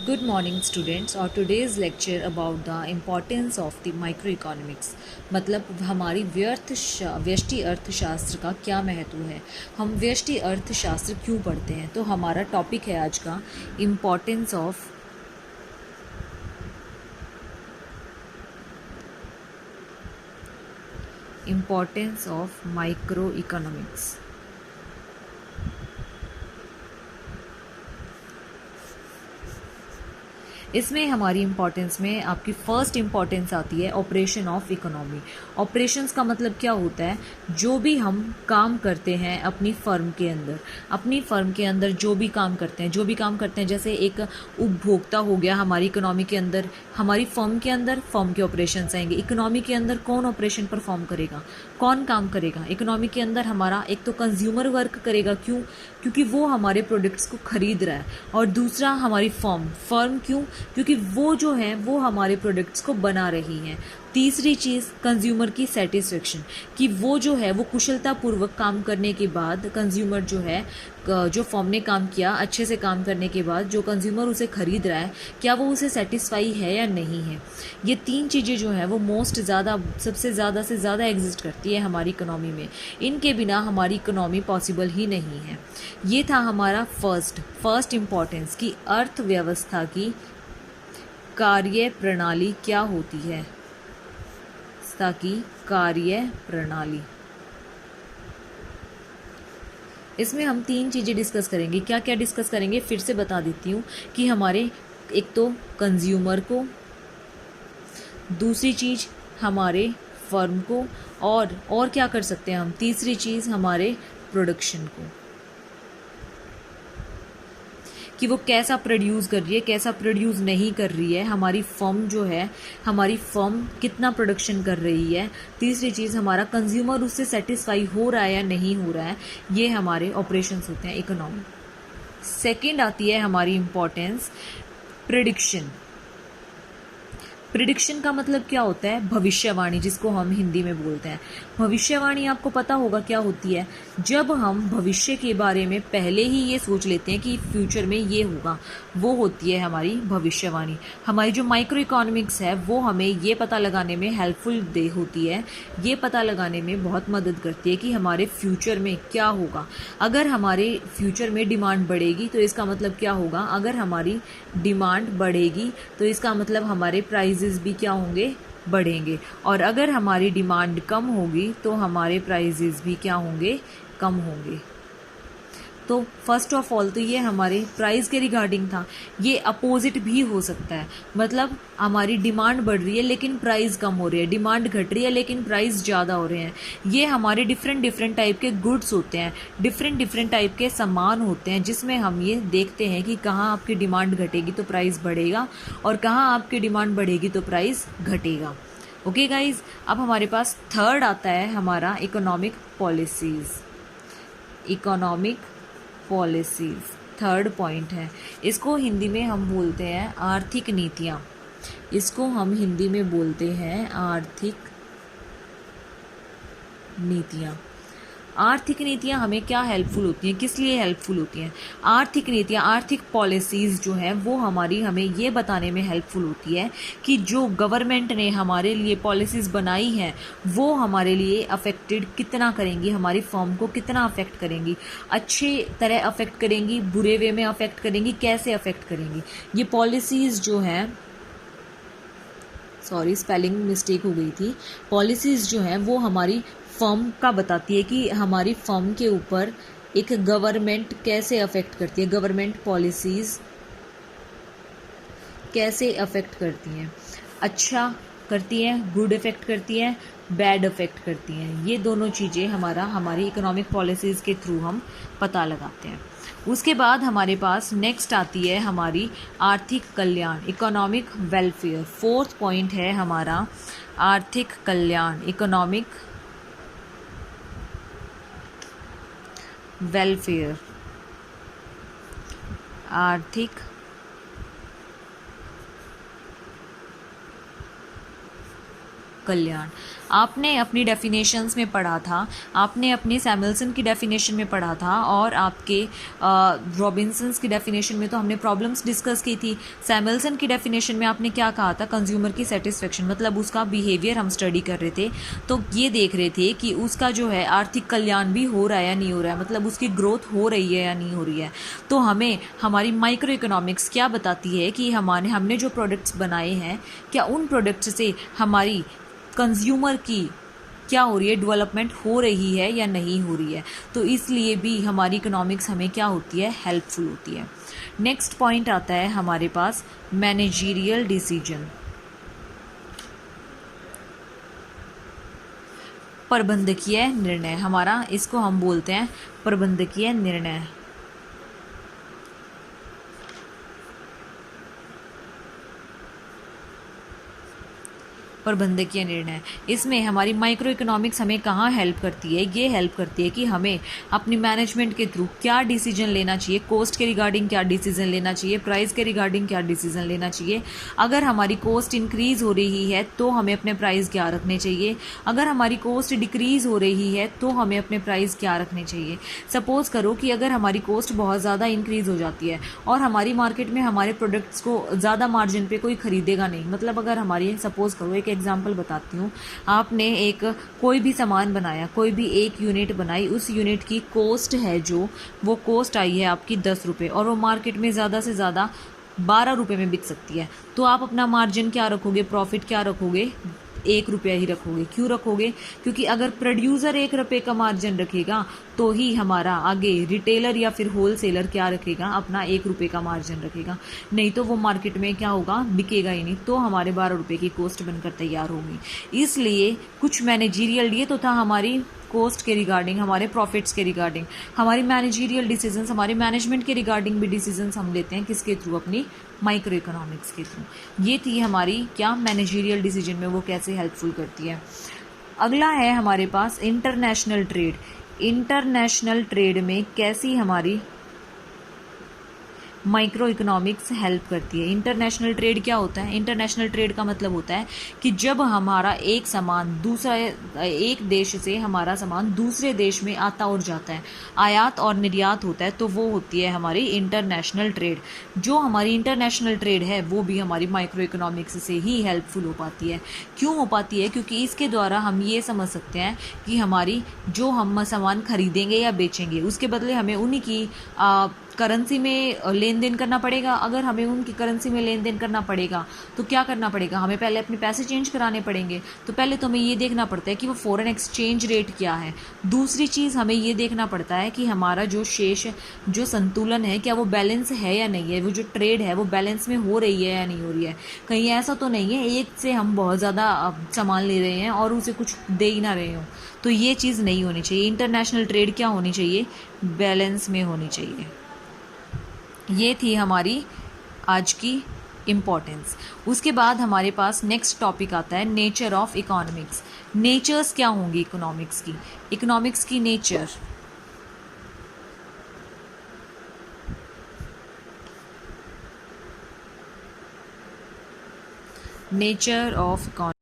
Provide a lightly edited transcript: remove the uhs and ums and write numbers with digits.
Good morning students और today's lecture about the importance of the microeconomics मतलब हमारी व्यष्टि अर्थशास्त्र का क्या महत्व है। हम व्यष्टि अर्थशास्त्र क्यों पढ़ते हैं, तो हमारा टॉपिक है आज का इम्पोर्टेंस ऑफ माइक्रो इकोनॉमिक्स। इसमें हमारी इम्पोर्टेंस में आपकी फ़र्स्ट इम्पोर्टेंस आती है ऑपरेशन ऑफ इकोनॉमी। ऑपरेशंस का मतलब क्या होता है, जो भी हम काम करते हैं अपनी फर्म के अंदर जो भी काम करते हैं जैसे एक उपभोक्ता हो गया हमारी इकोनॉमी के अंदर, हमारी फर्म के ऑपरेशंस आएंगे। इकोनॉमी के अंदर कौन ऑपरेशन परफॉर्म करेगा, कौन काम करेगा इकोनॉमी के अंदर? हमारा एक तो कंज्यूमर वर्क करेगा, क्योंकि वो हमारे प्रोडक्ट्स को खरीद रहा है, और दूसरा हमारी फर्म क्यों? क्योंकि वो जो है वो हमारे प्रोडक्ट्स को बना रही हैं। तीसरी चीज़ कंज्यूमर की सेटिस्फेक्शन, कि वो जो है वो कुशलतापूर्वक काम करने के बाद कंज्यूमर जो है, जो फर्म ने काम किया अच्छे से काम करने के बाद जो कंज्यूमर उसे खरीद रहा है, क्या वो उसे सेटिस्फाई है या नहीं है। ये तीन चीज़ें जो है वो सबसे ज़्यादा से ज़्यादा एग्जिस्ट करती है हमारी इकोनॉमी में। इनके बिना हमारी इकोनॉमी पॉसिबल ही नहीं है। ये था हमारा फर्स्ट इम्पॉर्टेंस की अर्थव्यवस्था की कार्य प्रणाली क्या होती है। ताकि कार्य प्रणाली, इसमें हम तीन चीज़ें डिस्कस करेंगे। क्या क्या डिस्कस करेंगे फिर से बता देती हूँ, कि हमारे एक तो कंज्यूमर को, दूसरी चीज़ हमारे फर्म को, और क्या कर सकते हैं हम, तीसरी चीज़ हमारे प्रोडक्शन को, कि वो कैसा प्रोड्यूस कर रही है, कैसा प्रोड्यूस नहीं कर रही है। हमारी फर्म कितना प्रोडक्शन कर रही है। तीसरी चीज़ हमारा कंज्यूमर उससे सेटिस्फाई हो रहा है या नहीं हो रहा है। ये हमारे ऑपरेशंस होते हैं इकोनॉमी। सेकंड आती है हमारी इम्पोर्टेंस प्रिडिक्शन का मतलब क्या होता है, भविष्यवाणी, जिसको हम हिंदी में बोलते हैं। भविष्यवाणी आपको पता होगा क्या होती है। जब हम भविष्य के बारे में पहले ही ये सोच लेते हैं कि फ्यूचर में ये होगा, वो होती है हमारी भविष्यवाणी। हमारी जो माइक्रो इकोनॉमिक्स है वो हमें ये पता लगाने में हेल्पफुल होती है, ये पता लगाने में बहुत मदद करती है कि हमारे फ्यूचर में क्या होगा। अगर हमारे फ्यूचर में डिमांड बढ़ेगी तो इसका मतलब क्या होगा, अगर हमारी डिमांड बढ़ेगी तो इसका मतलब हमारे प्राइजेस भी क्या होंगे, बढ़ेंगे। और अगर हमारी डिमांड कम होगी तो हमारे प्राइजेस भी क्या होंगे, कम होंगे। तो फर्स्ट ऑफ ऑल तो ये हमारे प्राइस के रिगार्डिंग था। ये अपोजिट भी हो सकता है, मतलब हमारी डिमांड बढ़ रही है लेकिन प्राइस कम हो रही है, डिमांड घट रही है लेकिन प्राइस ज़्यादा हो रहे हैं। ये हमारे डिफरेंट टाइप के गुड्स होते हैं, डिफरेंट टाइप के सामान होते हैं, जिसमें हम ये देखते हैं कि कहाँ आपकी डिमांड घटेगी तो प्राइस बढ़ेगा, और कहाँ आपकी डिमांड बढ़ेगी तो प्राइस घटेगा। ओके गाइज, अब हमारे पास थर्ड आता है हमारा इकोनॉमिक पॉलिसीज। थर्ड पॉइंट है, इसको हिंदी में हम बोलते हैं आर्थिक नीतियाँ। आर्थिक नीतियाँ हमें क्या हेल्पफुल होती हैं, किस लिए हेल्पफुल होती हैं? आर्थिक पॉलिसीज़ जो है वो हमें ये बताने में हेल्पफुल होती है कि जो गवर्नमेंट ने हमारे लिए पॉलिसीज़ बनाई हैं वो हमारे लिए अफेक्टेड कितना करेंगी, हमारी फर्म को कितना अफेक्ट करेंगी, अच्छे तरह अफेक्ट करेंगी, बुरे वे में अफेक्ट करेंगी, कैसे अफेक्ट करेंगी। ये पॉलिसीज़ जो हैं, सॉरी स्पेलिंग मिस्टेक हो गई थी, पॉलिसीज़ जो हैं वो हमारी फर्म का बताती है कि हमारी फर्म के ऊपर एक गवर्नमेंट कैसे अफेक्ट करती है, गवर्नमेंट पॉलिसीज़ कैसे अफेक्ट करती हैं, अच्छा करती हैं, गुड इफेक्ट करती हैं, बैड इफेक्ट करती हैं। ये दोनों चीज़ें हमारी इकोनॉमिक पॉलिसीज़ के थ्रू हम पता लगाते हैं। उसके बाद हमारे पास नेक्स्ट आती है हमारी आर्थिक कल्याण, इकोनॉमिक वेलफेयर। फोर्थ पॉइंट है हमारा आर्थिक कल्याण, इकोनॉमिक वेलफेयर, आर्थिक कल्याण। आपने अपनी डेफिनेशंस में पढ़ा था, आपने अपनी सैमुअल्सन की डेफिनेशन में पढ़ा था, और आपके रॉबिन्सन्स की डेफिनेशन में तो हमने प्रॉब्लम्स डिस्कस की थी। सैमुअल्सन की डेफिनेशन में आपने क्या कहा था, कंज्यूमर की सेटिस्फेक्शन, मतलब उसका बिहेवियर हम स्टडी कर रहे थे, तो ये देख रहे थे कि उसका जो है आर्थिक कल्याण भी हो रहा है या नहीं हो रहा है, मतलब उसकी ग्रोथ हो रही है या नहीं हो रही है। तो हमें हमारी माइक्रो इकोनॉमिक्स क्या बताती है कि हमने जो प्रोडक्ट्स बनाए हैं, क्या उन प्रोडक्ट्स से हमारी कंज्यूमर की क्या हो रही है, डेवलपमेंट हो रही है या नहीं हो रही है। तो इसलिए भी हमारी इकोनॉमिक्स हमें क्या होती है, हेल्पफुल होती है। नेक्स्ट पॉइंट आता है हमारे पास मैनेजरियल डिसीजन, प्रबंधकीय निर्णय। हमारा इसको हम बोलते हैं प्रबंधकीय निर्णय। प्रबंधकीय निर्णय, इसमें हमारी माइक्रो इकोनॉमिक्स हमें कहाँ हेल्प करती है, ये हेल्प करती है कि हमें अपनी मैनेजमेंट के थ्रू क्या डिसीजन लेना चाहिए, कॉस्ट के रिगार्डिंग क्या डिसीजन लेना चाहिए, प्राइस के रिगार्डिंग क्या डिसीजन लेना चाहिए। अगर हमारी कॉस्ट इंक्रीज़ हो रही है तो हमें अपने प्राइस क्या रखने चाहिए, अगर हमारी कॉस्ट डिक्रीज़ हो रही है तो हमें अपने प्राइस क्या रखने चाहिए। सपोज़ करो कि अगर हमारी कॉस्ट बहुत ज़्यादा इंक्रीज़ हो जाती है और हमारी मार्केट में हमारे प्रोडक्ट्स को ज़्यादा मार्जिन पे कोई ख़रीदेगा नहीं, मतलब अगर हमारी, सपोज़ करो एक एग्जांपल बताती हूँ, आपने एक कोई भी सामान बनाया, कोई भी एक यूनिट बनाई, उस यूनिट की कॉस्ट है जो, वो कॉस्ट आई है आपकी 10 रुपये, और वो मार्केट में ज़्यादा से ज़्यादा 12 रुपये में बिक सकती है। तो आप अपना मार्जिन क्या रखोगे, प्रॉफिट क्या रखोगे, 1 रुपया ही रखोगे। क्यों रखोगे, क्योंकि अगर प्रोड्यूसर 1 रुपये का मार्जिन रखेगा तो ही हमारा आगे रिटेलर या फिर होलसेलर क्या रखेगा, अपना 1 रुपये का मार्जिन रखेगा, नहीं तो वो मार्केट में क्या होगा, बिकेगा ही नहीं, तो हमारे 12 रुपये की कॉस्ट बनकर तैयार होगी। इसलिए कुछ मैनेजरियल, ये तो था हमारी कॉस्ट के रिगार्डिंग, हमारे प्रॉफिट्स के रिगार्डिंग, हमारी मैनेजरियल डिसीजंस, हमारे मैनेजमेंट के रिगार्डिंग भी डिसीजंस हम लेते हैं, किसके थ्रू, अपनी माइक्रो इकोनॉमिक्स के थ्रू। ये थी हमारी क्या, मैनेजरियल डिसीजन में वो कैसे हेल्पफुल करती है। अगला है हमारे पास इंटरनेशनल ट्रेड। इंटरनेशनल ट्रेड में कैसी हमारी माइक्रो इकोनॉमिक्स हेल्प करती है। इंटरनेशनल ट्रेड क्या होता है, इंटरनेशनल ट्रेड का मतलब होता है कि जब हमारा एक सामान दूसरा, एक देश से हमारा सामान दूसरे देश में आता और जाता है, आयात और निर्यात होता है, तो वो होती है हमारी इंटरनेशनल ट्रेड। जो हमारी इंटरनेशनल ट्रेड है वो भी हमारी माइक्रो इकोनॉमिक्स से ही हेल्पफुल हो पाती है। क्यों हो पाती है, क्योंकि इसके द्वारा हम ये समझ सकते हैं कि हमारी जो हम सामान खरीदेंगे या बेचेंगे, उसके बदले हमें उन्हीं की करेंसी में लेन देन करना पड़ेगा। अगर हमें उनकी करेंसी में लेन देन करना पड़ेगा तो क्या करना पड़ेगा, हमें पहले अपने पैसे चेंज कराने पड़ेंगे। तो पहले तो हमें ये देखना पड़ता है कि वो फॉरेन एक्सचेंज रेट क्या है। दूसरी चीज़ हमें ये देखना पड़ता है कि हमारा जो शेष, जो संतुलन है, क्या वो बैलेंस है या नहीं है, वो जो ट्रेड है वो बैलेंस में हो रही है या नहीं हो रही है। कहीं ऐसा तो नहीं है एक से हम बहुत ज़्यादा सामान ले रहे हैं और उसे कुछ दे ही ना रहे हो, तो ये चीज़ नहीं होनी चाहिए। इंटरनेशनल ट्रेड क्या होनी चाहिए, बैलेंस में होनी चाहिए। ये थी हमारी आज की इम्पोर्टेंस। उसके बाद हमारे पास नेक्स्ट टॉपिक आता है नेचर ऑफ इकोनॉमिक्स। नेचर्स क्या होंगी इकोनॉमिक्स की, इकोनॉमिक्स की नेचर, नेचर ऑफ इकोनॉमिक्स।